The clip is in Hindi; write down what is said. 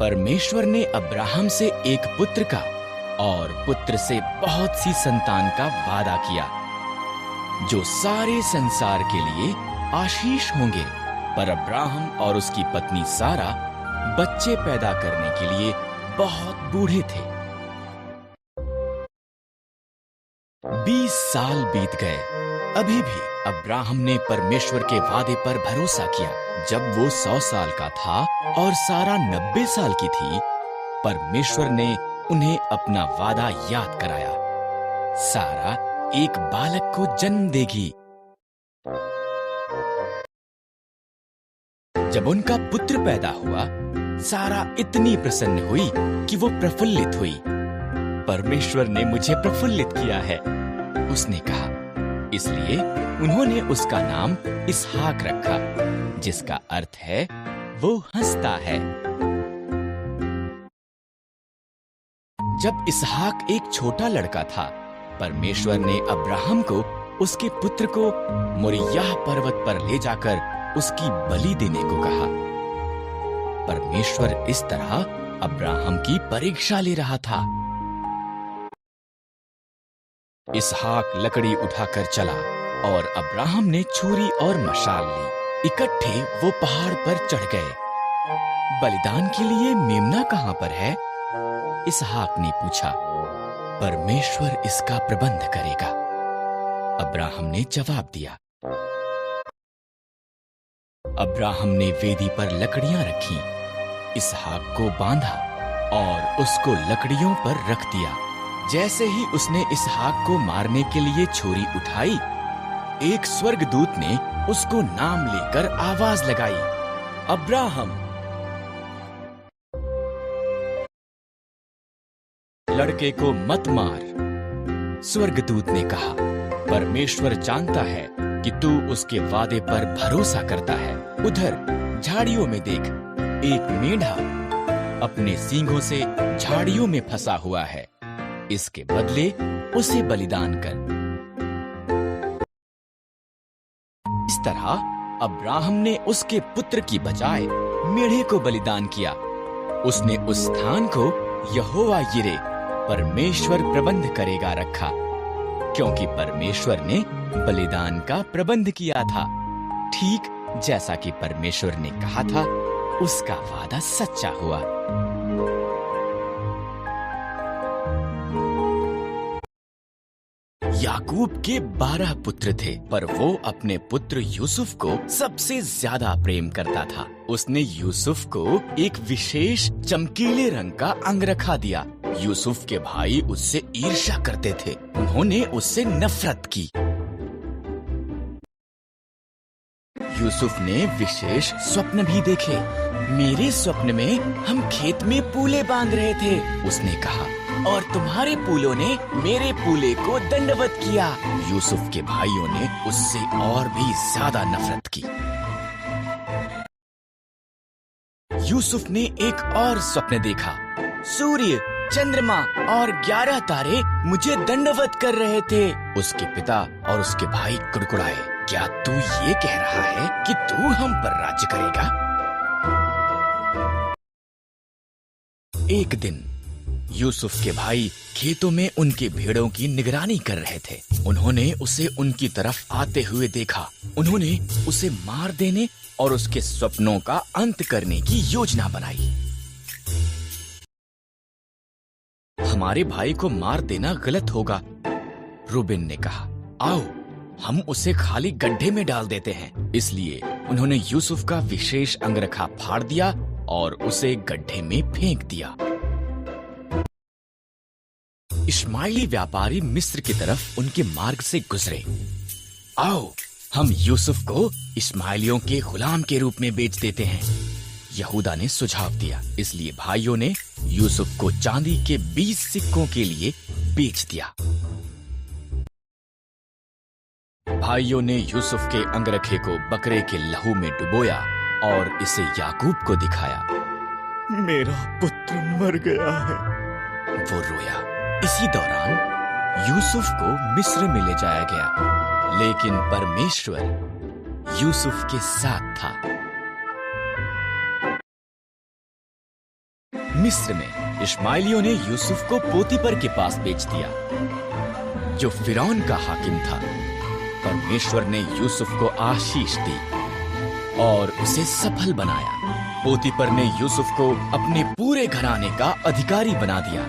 परमेश्वर ने अब्राहम से एक पुत्र का और पुत्र से बहुत सी संतान का वादा किया, जो सारे संसार के लिए आशीष होंगे। पर अब्राहम और उसकी पत्नी सारा बच्चे पैदा करने के लिए बहुत बूढ़े थे। 20 साल बीत गए, अभी भी अब्राहम ने परमेश्वर के वादे पर भरोसा किया। जब वो 100 साल का था और सारा 90 साल की थी, परमेश्वर ने उन्हें अपना वादा याद कराया। सारा एक बालक को जन्म देगी। जब उनका पुत्र पैदा हुआ, सारा इतनी प्रसन्न हुई कि वो प्रफुल्लित हुई। परमेश्वर ने मुझे प्रफुल्लित किया है, उसने कहा। इसलिए उन्होंने उसका नाम इसहाक रखा, जिसका अर्थ है वो हंसता है। जब इसहाक एक छोटा लड़का था, परमेश्वर ने अब्राहम को उसके पुत्र को मोरिय्याह पर्वत पर ले जाकर उसकी बलि देने को कहा। परमेश्वर इस तरह अब्राहम की परीक्षा ले रहा था। इसहाक लकड़ी उठाकर चला और अब्राहम ने छुरी और मशाल ली। इकट्ठे वो पहाड़ पर चढ़ गए। बलिदान के लिए मेमना कहां पर है? इसहाक ने पूछा। परमेश्वर इसका प्रबंध करेगा, अब्राहम ने जवाब दिया। अब्राहम ने वेदी पर लकड़ियां रखी, इसहाक को बांधा और उसको लकड़ियों पर रख दिया। जैसे ही उसने इसहाक को मारने के लिए छुरी उठाई, एक स्वर्गदूत ने उसको नाम लेकर आवाज लगाई, अब्राहम। लड़के को मत मार, स्वर्गदूत ने कहा। परमेश्वर जानता है कि तू उसके वादे पर भरोसा करता है। उधर झाड़ियों में देख, एक मेंढा अपने सींगों से झाड़ियों में फंसा हुआ है। इसके बदले उसे बलिदान कर। इस तरह अब्राहम ने उसके पुत्र की बजाय मेढ़े को बलिदान किया। उसने उस स्थान को यहोवा यिरे, परमेश्वर प्रबंध करेगा, रखा, क्योंकि परमेश्वर ने बलिदान का प्रबंध किया था। ठीक जैसा कि परमेश्वर ने कहा था, उसका वादा सच्चा हुआ। याकूब के 12 पुत्र थे, पर वो अपने पुत्र यूसुफ को सबसे ज्यादा प्रेम करता था। उसने यूसुफ को एक विशेष चमकीले रंग का अंगरखा दिया। यूसुफ के भाई उससे ईर्ष्या करते थे, उन्होंने उससे नफरत की। यूसुफ ने विशेष स्वप्न भी देखे। मेरे स्वप्न में हम खेत में पूले बांध रहे थे, उसने कहा, और तुम्हारे पूलों ने मेरे पूले को दंडवत किया। यूसुफ के भाइयों ने उससे और भी ज्यादा नफरत की। यूसुफ ने एक और स्वप्न देखा। सूर्य, चंद्रमा और 11 तारे मुझे दंडवत कर रहे थे। उसके पिता और उसके भाई कुड़कुड़ाए, क्या तू ये कह रहा है कि तू हम पर राज्य करेगा? एक दिन यूसुफ के भाई खेतों में उनके भेड़ों की निगरानी कर रहे थे। उन्होंने उसे उनकी तरफ आते हुए देखा। उन्होंने उसे मार देने और उसके स्वप्नों का अंत करने की योजना बनाई। हमारे भाई को मार देना गलत होगा, रूबेन ने कहा। आओ हम उसे खाली गड्ढे में डाल देते हैं। इसलिए उन्होंने यूसुफ का विशेष अंगरखा फाड़ दिया और उसे गड्ढे में फेंक दिया। इश्माइली व्यापारी मिस्र की तरफ उनके मार्ग से गुजरे। आओ हम यूसुफ को इश्माइलियों के गुलाम के रूप में बेच देते हैं, यहूदा ने सुझाव दिया। इसलिए भाइयों ने यूसुफ को चांदी के 20 सिक्कों के लिए बेच दिया। भाइयों ने यूसुफ के अंगरखे को बकरे के लहू में डुबोया और इसे याकूब को दिखाया। मेरा पुत्र मर गया है, वो रोया। इसी दौरान यूसुफ को मिस्र में ले जाया गया, लेकिन परमेश्वर यूसुफ के साथ था। मिस्र में इश्माइलियों ने यूसुफ को पोतीपर के पास बेच दिया, जो फिरौन का हाकिम था। परमेश्वर ने यूसुफ को आशीष दी और उसे सफल बनाया। पोतीपर ने यूसुफ को अपने पूरे घराने का अधिकारी बना दिया।